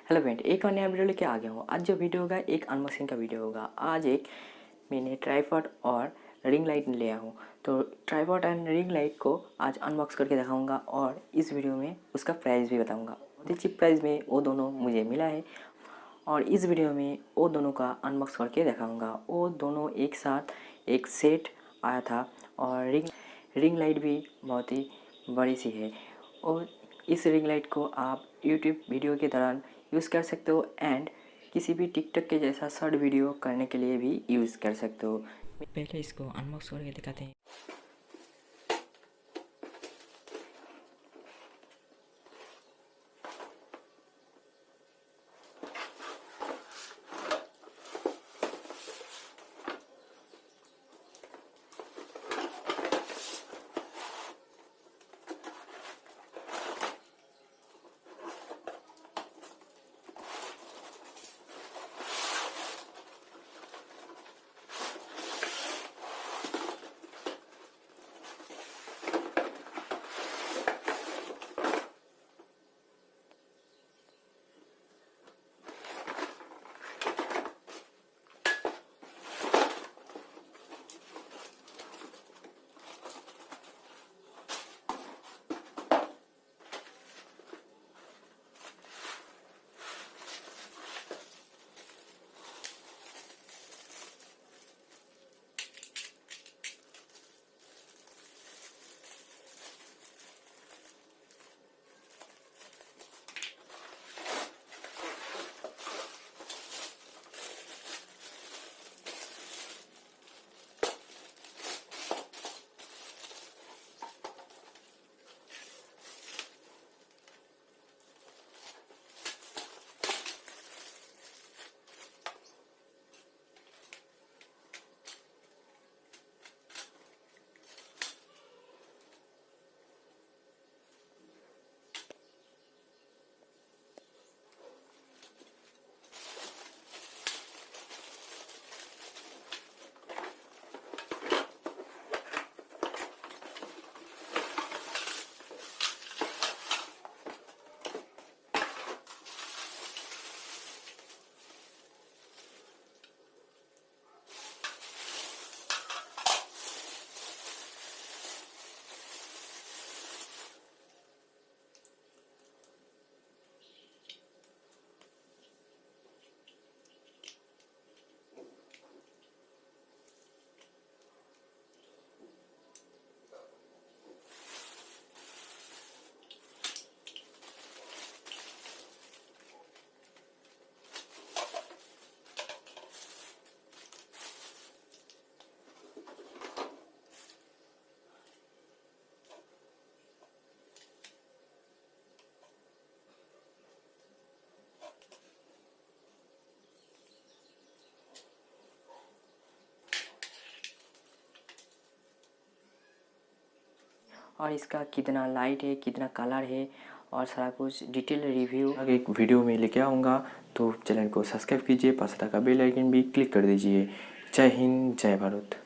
Hello friend, एक और नया वीडियो लेके आ गया हूँ। आज जो वीडियो होगा एक अनबॉक्सिंग का वीडियो होगा। आज मैंने ट्राइपॉड और रिंग लाइट ले आया हूँ। तो ट्राइपॉड एंड रिंग लाइट को आज अनबॉक्स करके दिखाऊंगा और इस वीडियो में उसका प्राइस भी बताऊंगा। बहुत ही चीप प्राइस में वो दोनों मुझे मिला है और इस वीडियो में वो दोनों का अनबॉक्स करके दिखाऊँगा। वो दोनों एक साथ एक सेट आया था और रिंग लाइट भी बहुत ही बड़ी सी है और इस रिंग लाइट को आप यूट्यूब वीडियो के दौरान यूज़ कर सकते हो एंड किसी भी टिकटॉक के जैसा शॉर्ट वीडियो करने के लिए भी यूज़ कर सकते हो। पहले इसको अनबॉक्स करके दिखाते हैं। और इसका कितना लाइट है, कितना कलर है और सारा कुछ डिटेल रिव्यू एक वीडियो में लेके आऊँगा। तो चैनल को सब्सक्राइब कीजिए, पास का बेल आइकन भी क्लिक कर दीजिए। जय हिंद, जय भारत।